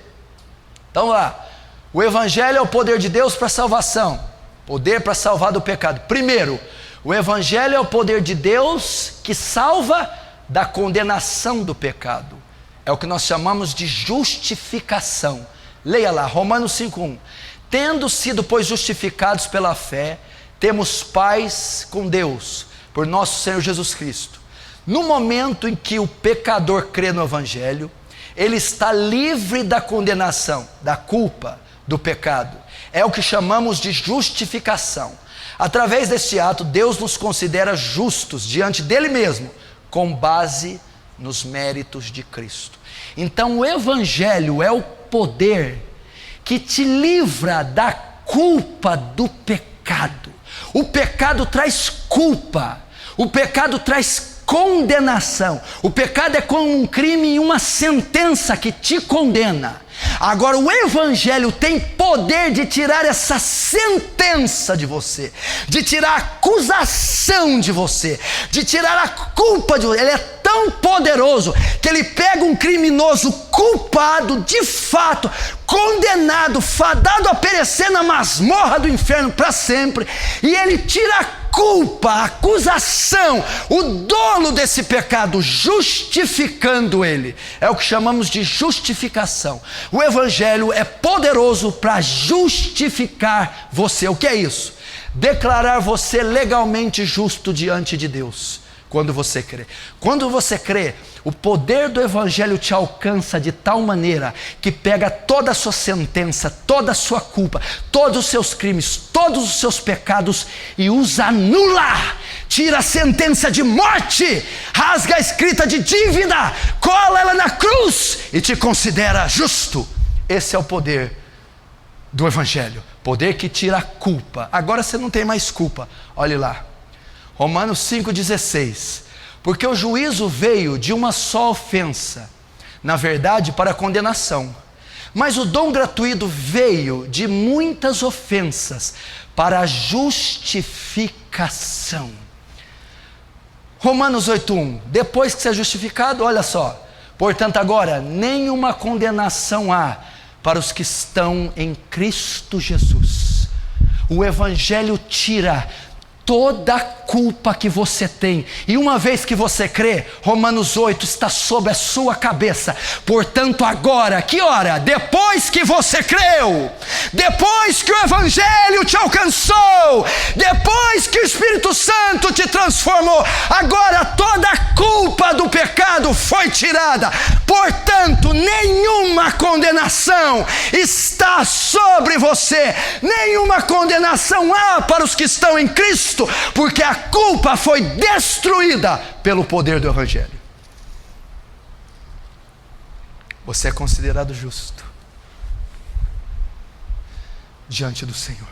Então lá, o Evangelho é o poder de Deus para a salvação, poder para salvar do pecado. Primeiro, o Evangelho é o poder de Deus que salva da condenação do pecado. É o que nós chamamos de justificação. Leia lá, Romanos 5:1. Tendo sido, pois, justificados pela fé, temos paz com Deus, por nosso Senhor Jesus Cristo. No momento em que o pecador crê no Evangelho, ele está livre da condenação, da culpa, do pecado. É o que chamamos de justificação. Através deste ato, Deus nos considera justos diante dele mesmo, com base nos méritos de Cristo. Então o Evangelho é o poder que te livra da culpa do pecado. O pecado traz culpa, o pecado traz condenação. O pecado é como um crime e uma sentença que te condena. Agora o Evangelho tem poder de tirar essa sentença de você, de tirar a acusação de você, de tirar a culpa de você. Ele é tão poderoso que ele pega um criminoso culpado, de fato, condenado, fadado a perecer na masmorra do inferno para sempre, e ele tira a culpa, a acusação, o dolo desse pecado, justificando ele. É o que chamamos de justificação. O Evangelho é poderoso para justificar você. O que é isso? Declarar você legalmente justo diante de Deus. Quando você crê. Quando você crê, o poder do Evangelho te alcança de tal maneira que pega toda a sua sentença, toda a sua culpa, todos os seus crimes, todos os seus pecados e os anula. Tira a sentença de morte, rasga a escrita de dívida, cola ela na cruz e te considera justo. Esse é o poder do Evangelho, poder que tira a culpa. Agora você não tem mais culpa. Olhe lá, Romanos 5,16. Porque o juízo veio de uma só ofensa, na verdade para a condenação, mas o dom gratuito veio de muitas ofensas para a justificação. Romanos 8,1. Depois que você é justificado, olha só, portanto agora nenhuma condenação há para os que estão em Cristo Jesus. O Evangelho tira toda a culpa que você tem, e uma vez que você crê, Romanos 8 está sobre a sua cabeça. Portanto agora, que hora? Depois que você creu, depois que o Evangelho te alcançou, depois que o Espírito Santo te transformou, agora toda a culpa do pecado foi tirada. Portanto, nenhuma condenação está sobre você, nenhuma condenação há para os que estão em Cristo, porque a culpa foi destruída pelo poder do Evangelho. Você é considerado justo diante do Senhor.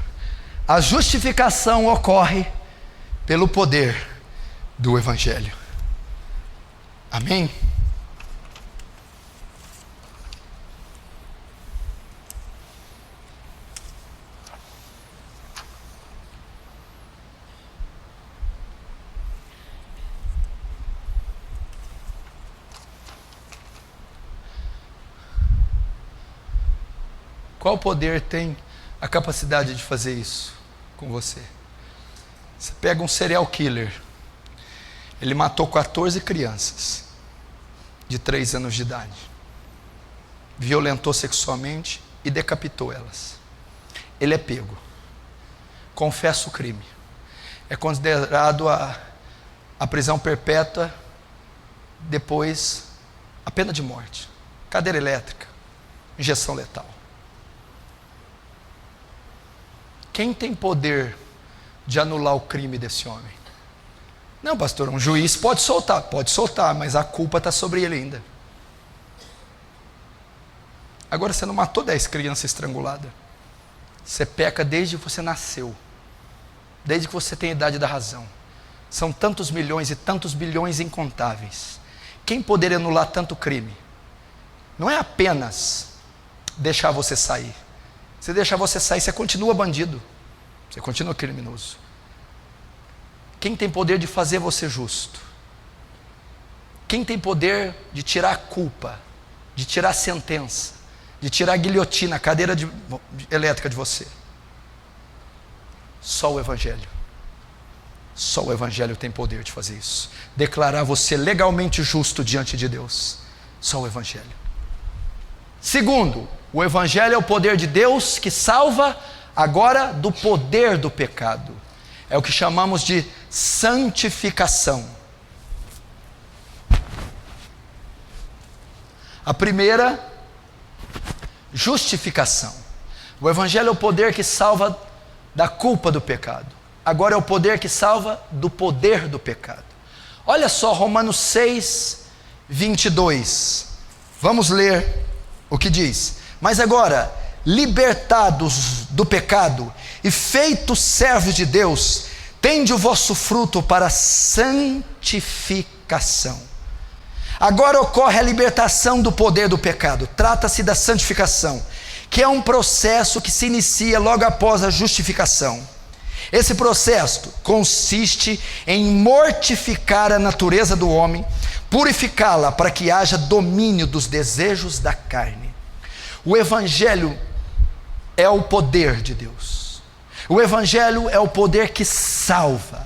A justificação ocorre pelo poder do Evangelho. Amém? Qual poder tem a capacidade de fazer isso com você? Você pega um serial killer, ele matou 14 crianças de 3 anos de idade, violentou sexualmente e decapitou elas. Ele é pego, confessa o crime, é considerado a prisão perpétua, depois a pena de morte, cadeira elétrica, injeção letal. Quem tem poder de anular o crime desse homem? Não, pastor, um juiz pode soltar, mas a culpa está sobre ele ainda. Agora você não matou 10 crianças estranguladas. Você peca desde que você nasceu, desde que você tem a idade da razão. São tantos milhões e tantos bilhões incontáveis. Quem poderia anular tanto crime? Não é apenas deixar você sair. Se deixar você sair, você continua bandido, você continua criminoso. Quem tem poder de fazer você justo? Quem tem poder de tirar a culpa, de tirar a sentença, de tirar a guilhotina, a cadeira elétrica de você? Só o Evangelho. Só o Evangelho tem poder de fazer isso. Declarar você legalmente justo diante de Deus. Só o Evangelho. Segundo, o Evangelho é o poder de Deus que salva agora do poder do pecado. É o que chamamos de santificação. A primeira, justificação. O Evangelho é o poder que salva da culpa do pecado. Agora é o poder que salva do poder do pecado. Olha só, Romanos 6, 22. Vamos ler o que diz. Mas agora, libertados do pecado e feitos servos de Deus, tende o vosso fruto para a santificação. Agora ocorre a libertação do poder do pecado. Trata-se da santificação, que é um processo que se inicia logo após a justificação. Esse processo consiste em mortificar a natureza do homem, purificá-la para que haja domínio dos desejos da carne. O Evangelho é o poder de Deus. O Evangelho é o poder que salva.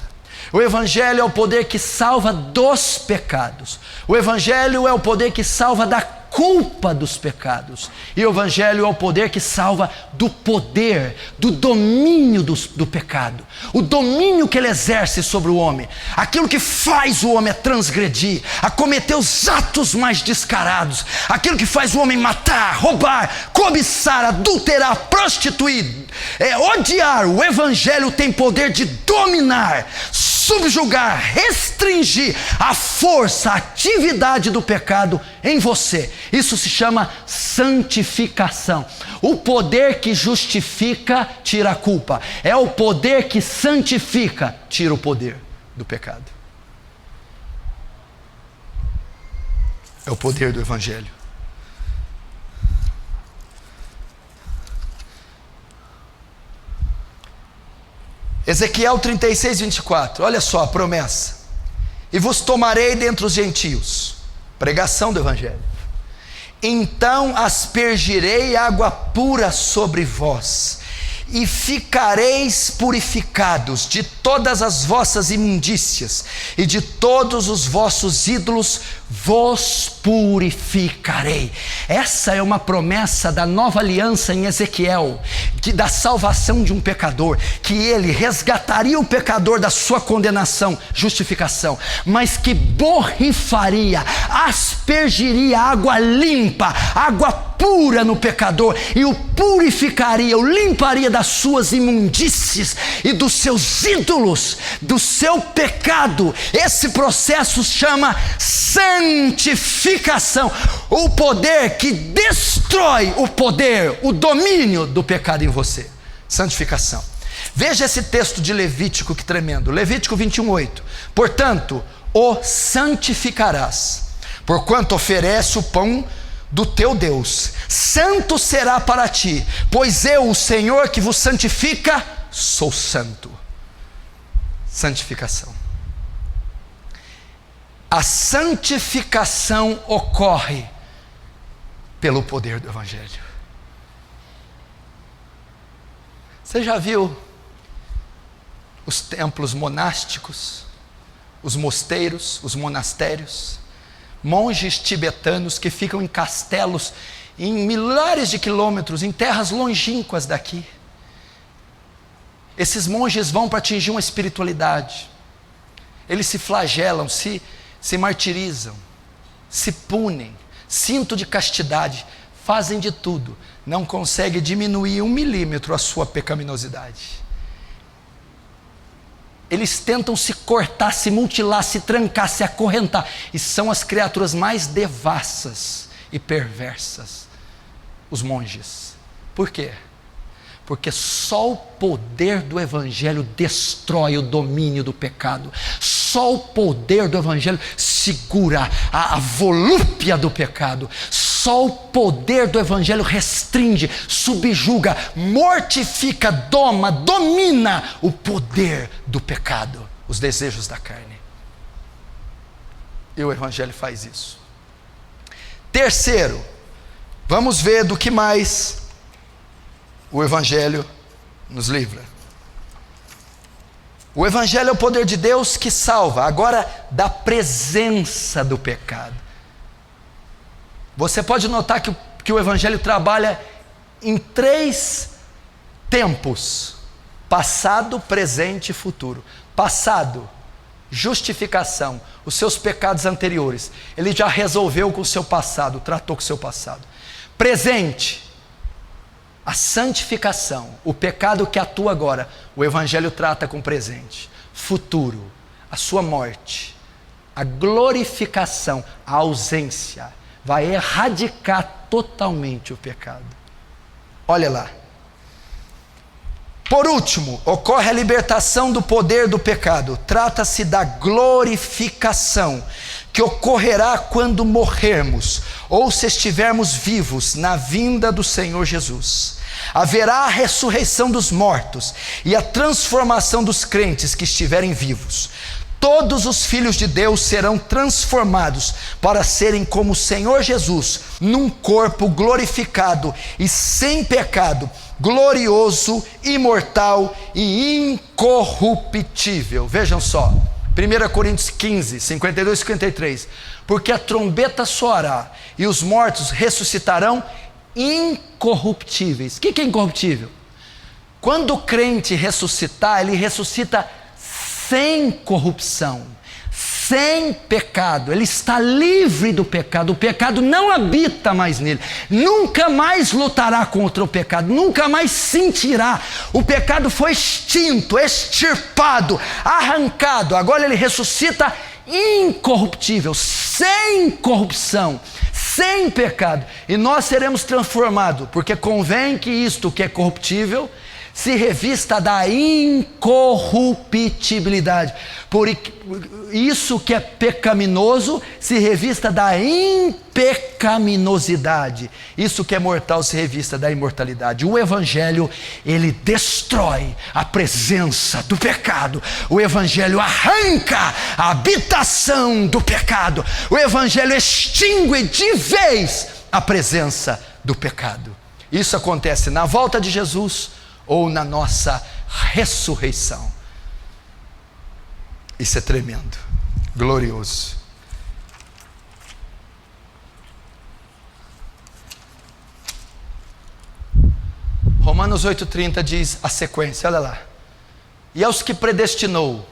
O Evangelho é o poder que salva dos pecados. O Evangelho é o poder que salva da culpa dos pecados. E o Evangelho é o poder que salva do poder, do domínio do pecado. O domínio que ele exerce sobre o homem. Aquilo que faz o homem a transgredir, a cometer os atos mais descarados. Aquilo que faz o homem matar, roubar, cobiçar, adulterar, prostituir, odiar. O Evangelho tem poder de dominar, subjugar, restringir a força, a atividade do pecado em você. Isso se chama santificação. O poder que justifica tira a culpa. É o poder que santifica tira o poder do pecado. É o poder do Evangelho. Ezequiel 36, 24, olha só a promessa. E vos tomarei dentre os gentios, pregação do Evangelho. Então aspergirei água pura sobre vós, e ficareis purificados de todas as vossas imundícias, e de todos os vossos ídolos vos purificarei. Essa é uma promessa da nova aliança em Ezequiel, da salvação de um pecador, que ele resgataria o pecador da sua condenação, justificação, mas que borrifaria, aspergiria água limpa, água pura no pecador, e o purificaria, o limparia das suas imundícies e dos seus ídolos, do seu pecado. Esse processo chama santificação, o poder que destrói o poder, o domínio do pecado em você. Santificação. Veja esse texto de Levítico, que tremendo. Levítico 21:8. Portanto, o santificarás, porquanto oferece o pão do teu Deus. Santo será para ti, pois eu, o Senhor que vos santifica, sou santo. Santificação. A santificação ocorre pelo poder do Evangelho. Você já viu os templos monásticos, os mosteiros, os monastérios? Monges tibetanos que ficam em castelos em milhares de quilômetros, em terras longínquas daqui. Esses monges vão para atingir uma espiritualidade. Eles se flagelam, se martirizam, se punem, cinto de castidade, fazem de tudo, não conseguem diminuir 1 milímetro a sua pecaminosidade. Eles tentam se cortar, se mutilar, se trancar, se acorrentar, e são as criaturas mais devassas e perversas os monges. Por quê? Porque só o poder do Evangelho destrói o domínio do pecado. Só o poder do Evangelho segura a volúpia do pecado. Só o poder do Evangelho restringe, subjuga, mortifica, domina o poder do pecado, os desejos da carne. E o Evangelho faz isso. Terceiro, vamos ver do que mais o Evangelho nos livra. O Evangelho é o poder de Deus que salva, agora da presença do pecado. Você pode notar que o Evangelho trabalha em 3 tempos: passado, presente e futuro. Passado, justificação, os seus pecados anteriores. Ele já resolveu com o seu passado, tratou com o seu passado. Presente, a santificação, o pecado que atua agora, o Evangelho trata com presente. Futuro, a sua morte, a glorificação, a ausência, vai erradicar totalmente o pecado. Olha lá. Por último, ocorre a libertação do poder do pecado. Trata-se da glorificação, que ocorrerá quando morrermos, ou se estivermos vivos na vinda do Senhor Jesus. Haverá a ressurreição dos mortos e a transformação dos crentes que estiverem vivos. Todos os filhos de Deus serão transformados para serem como o Senhor Jesus, num corpo glorificado e sem pecado, glorioso, imortal e incorruptível. Vejam só, 1 Coríntios 15, 52 e 53. Porque a trombeta soará e os mortos ressuscitarão incorruptíveis. O que é incorruptível? Quando o crente ressuscitar, ele ressuscita sem corrupção, sem pecado. Ele está livre do pecado. O pecado não habita mais nele. Nunca mais lutará contra o pecado. Nunca mais sentirá. O pecado foi extinto, extirpado, arrancado. Agora ele ressuscita incorruptível, sem corrupção, sem pecado. E nós seremos transformados, porque convém que isto que é corruptível se revista da incorruptibilidade. Por isso que é pecaminoso se revista da impecaminosidade. Isso que é mortal se revista da imortalidade. O Evangelho, ele destrói a presença do pecado. O Evangelho arranca a habitação do pecado. O Evangelho extingue de vez a presença do pecado. Isso acontece na volta de Jesus ou na nossa ressurreição. Isso é tremendo, glorioso. Romanos 8,30 diz a sequência, olha lá. E aos que predestinou,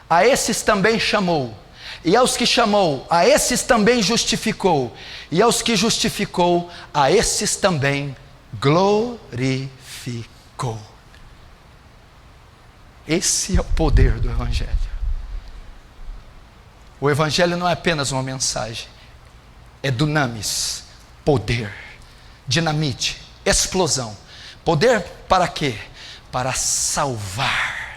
a esses também chamou. E aos que chamou, a esses também justificou. E aos que justificou, a esses também glorificou. Esse é o poder do Evangelho. O Evangelho não é apenas uma mensagem, é dunamis, poder, dinamite, explosão. Poder para quê? Para salvar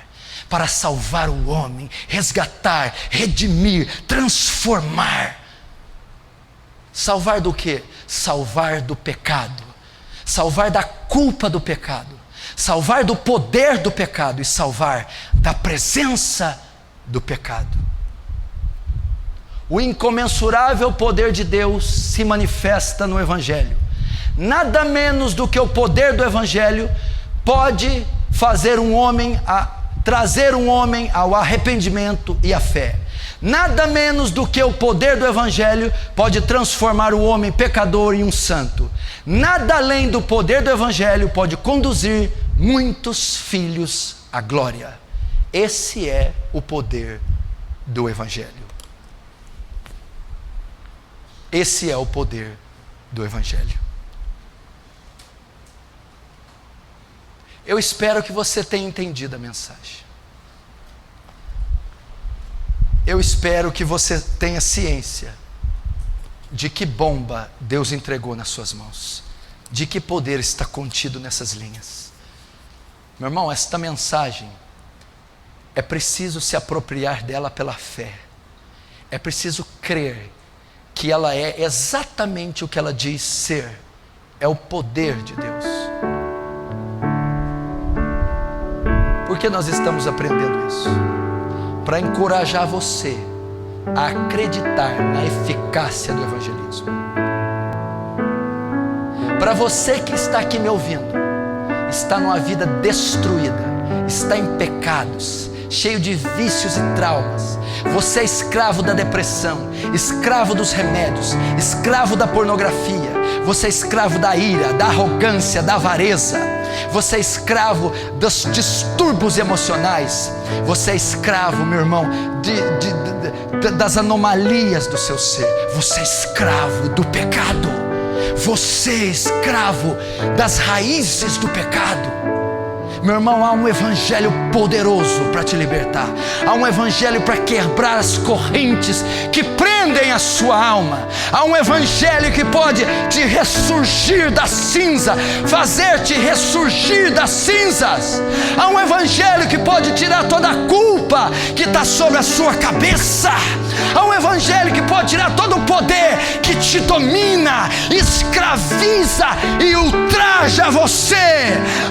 o homem, resgatar, redimir, transformar. Salvar do quê? Salvar do pecado, salvar da culpa do pecado, salvar do poder do pecado e salvar da presença do pecado. O incomensurável poder de Deus se manifesta no Evangelho. Nada menos do que o poder do Evangelho pode fazer trazer um homem ao arrependimento e à fé. Nada menos do que o poder do Evangelho pode transformar o homem pecador em um santo. Nada além do poder do Evangelho pode conduzir muitos filhos à glória. Esse é o poder do Evangelho. Esse é o poder do Evangelho. Eu espero que você tenha entendido a mensagem. Eu espero que você tenha ciência de que bomba Deus entregou nas suas mãos. de que poder está contido nessas linhas. Meu irmão, esta mensagem, é preciso se apropriar dela pela fé. É preciso crer que ela é exatamente o que ela diz ser. É o poder de Deus. Por que nós estamos aprendendo isso? Para encorajar você a acreditar na eficácia do evangelismo. Para você que está aqui me ouvindo, está numa vida destruída, está em pecados, cheio de vícios e traumas, você é escravo da depressão, escravo dos remédios, escravo da pornografia, você é escravo da ira, da arrogância, da avareza, você é escravo dos distúrbios emocionais, você é escravo, meu irmão, das anomalias do seu ser, você é escravo do pecado, você é escravo das raízes do pecado. Meu irmão, há um evangelho poderoso para te libertar. Há um evangelho para quebrar as correntes que prendem a sua alma. Há um evangelho que pode te ressurgir da cinza, fazer-te ressurgir das cinzas. Há um evangelho que pode tirar toda a culpa que está sobre a sua cabeça. Há um evangelho que pode tirar todo o poder que te domina, escraviza e ultraja você.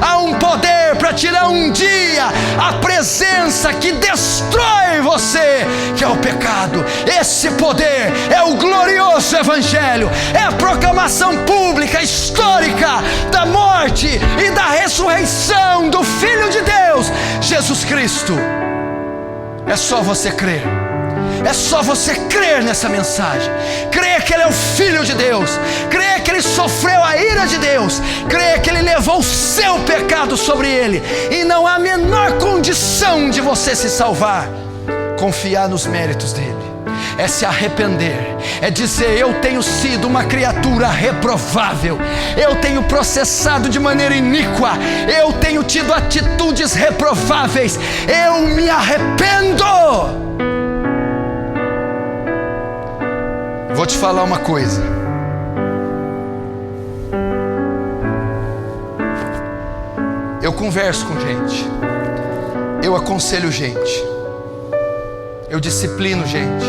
Há um poder para tirar um dia a presença que destrói você, que é o pecado. Esse poder é o glorioso evangelho, é a proclamação pública, histórica da morte e da ressurreição do Filho de Deus, Jesus Cristo. É só você crer. É só você crer nessa mensagem, crer que Ele é o Filho de Deus, crer que Ele sofreu a ira de Deus, crer que Ele levou o seu pecado sobre Ele, e não há a menor condição de você se salvar. Confiar nos méritos dEle é se arrepender, é dizer: eu tenho sido uma criatura reprovável, eu tenho processado de maneira iníqua, eu tenho tido atitudes reprováveis, eu me arrependo. Vou te falar uma coisa. Eu converso com gente, eu aconselho gente, eu disciplino gente,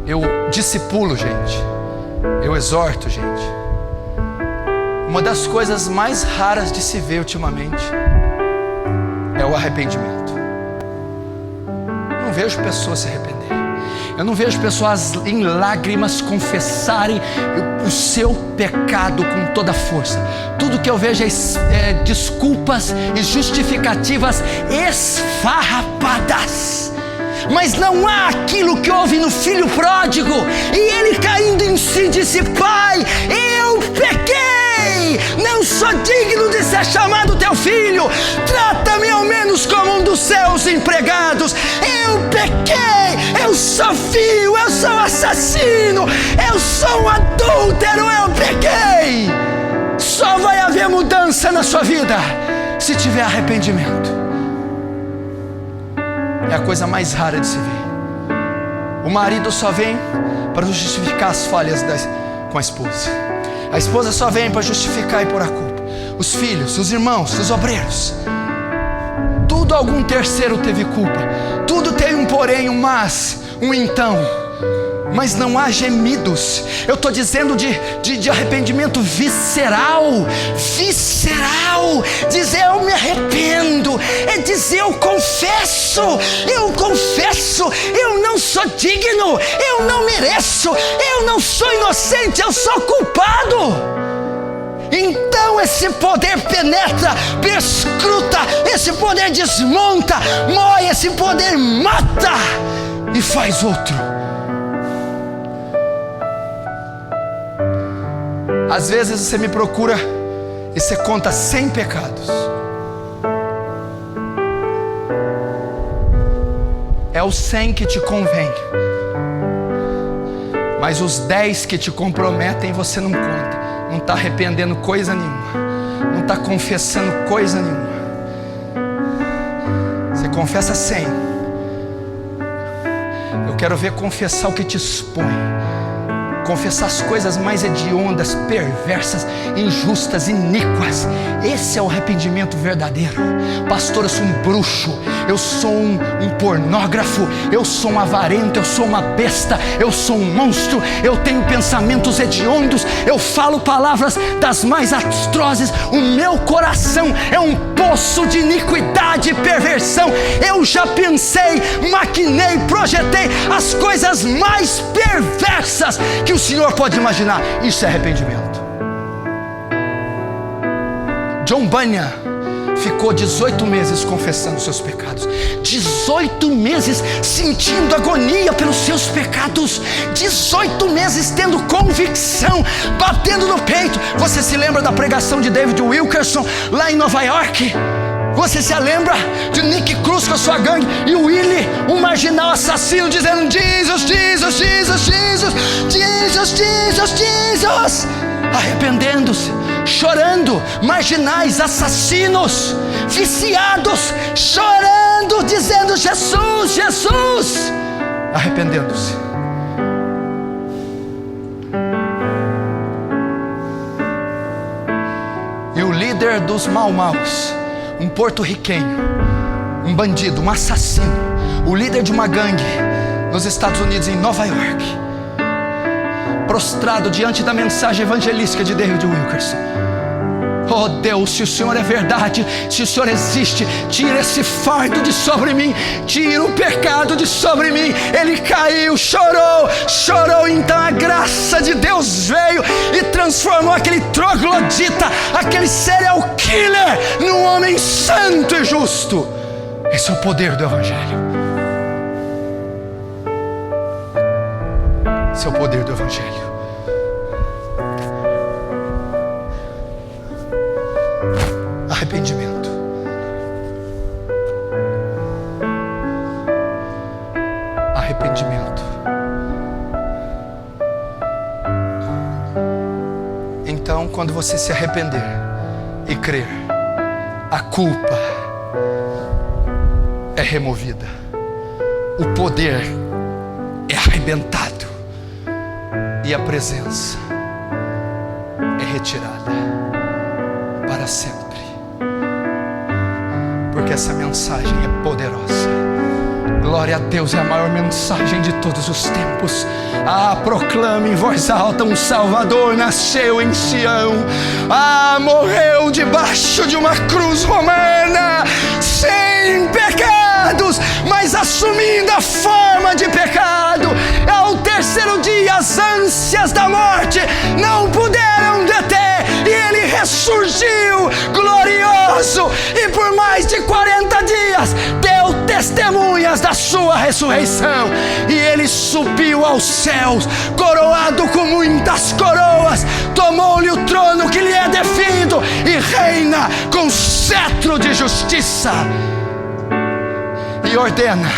eu discipulo gente, eu exorto gente. Uma das coisas mais raras de se ver ultimamente é o arrependimento. Eu não vejo pessoas se arrependerem. Eu não vejo pessoas em lágrimas confessarem o seu pecado com toda a força. Tudo que eu vejo é desculpas e justificativas esfarrapadas. Mas não há aquilo que houve no filho pródigo. E ele, caindo em si, disse: Pai, eu pequei, não sou digno de ser chamado teu filho, trata-me ao menos como um dos seus empregados. Eu pequei, eu sou vil, eu sou assassino, eu sou um adúltero, eu pequei. Só vai haver mudança na sua vida se tiver arrependimento. É a coisa mais rara de se ver. O marido só vem para justificar as falhas com a esposa. A esposa só vem para justificar e pôr a culpa. Os filhos, os irmãos, os obreiros, tudo algum terceiro teve culpa. Tudo tem um porém, um mas, um então. Mas não há gemidos. Eu estou dizendo de arrependimento visceral. Visceral. Dizer eu me arrependo. É dizer eu confesso. Eu confesso. Eu não sou digno. Eu não mereço. Eu não sou inocente. Eu sou culpado. Então esse poder penetra, perscruta. Esse poder desmonta, mói. Esse poder mata e faz outro. Às vezes você me procura e você conta 100 pecados. É os 100 que te convém, mas os 10 que te comprometem você não conta. Não está arrependendo coisa nenhuma, não está confessando coisa nenhuma. Você confessa 100. Eu quero ver confessar o que te expõe. confessar as coisas mais hediondas, perversas, injustas, iníquas. Esse é o arrependimento verdadeiro. Pastor, eu sou um bruxo, eu sou um pornógrafo, eu sou um avarento, eu sou uma besta, eu sou um monstro, eu tenho pensamentos hediondos, eu falo palavras das mais atrozes, o meu coração é um poço de iniquidade e perversão. Eu já pensei, maquinei, projetei as coisas mais perversas que o Senhor pode imaginar. Isso é arrependimento. John Bunyan ficou 18 meses confessando seus pecados, 18 meses sentindo agonia pelos seus pecados, 18 meses tendo convicção, batendo no peito. Você se lembra da pregação de David Wilkerson lá em Nova York? Você se lembra de Nick Cruz com a sua gangue e o Willie, um marginal assassino, dizendo Jesus, Jesus, Jesus, Jesus, Jesus, Jesus, Jesus, arrependendo-se, chorando, marginais, assassinos, viciados, chorando, dizendo Jesus, Jesus, arrependendo-se. E o líder dos mau-maus, um porto-riquenho, um bandido, um assassino, o líder de uma gangue nos Estados Unidos, em Nova York, prostrado diante da mensagem evangelística de David Wilkerson. Oh Deus, se o Senhor é verdade, se o Senhor existe, tira esse fardo de sobre mim, tira o pecado de sobre mim. Ele caiu, chorou, chorou. Então a graça de Deus veio e transformou aquele troglodita, aquele serial killer, num homem santo e justo. Esse é o poder do Evangelho. Esse é o poder do Evangelho. Arrependimento. Arrependimento. Então, quando você se arrepender e crer, a culpa é removida, o poder é arrebentado e a presença é retirada para sempre. Porque essa mensagem é poderosa. Glória a Deus, é a maior mensagem de todos os tempos. Proclame em voz alta: um Salvador nasceu em Sião. Morreu debaixo de uma cruz romana, sem pecados, mas assumindo a forma de pecado. Ao terceiro dia, as ânsias da morte não puderam deter, e ele ressurgiu glorioso, e por mais de 40 dias deu testemunhas da sua ressurreição. E ele subiu aos céus, coroado com muitas coroas, tomou-lhe o trono que lhe é devido e reina com cetro de justiça. E ordena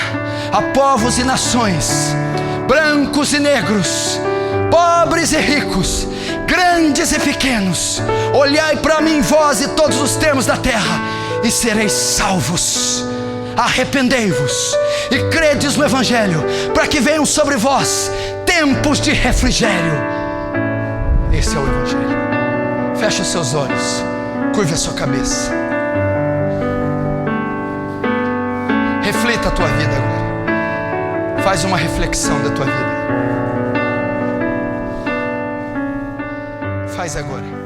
a povos e nações, brancos e negros, pobres e ricos, grandes e pequenos: olhai para mim, vós e todos os termos da terra, e sereis salvos. Arrependei-vos e credes no Evangelho, para que venham sobre vós tempos de refrigério. Esse é o Evangelho. Feche os seus olhos, curve a sua cabeça, reflita a tua vida agora. Faz uma reflexão da tua vida. Faz agora.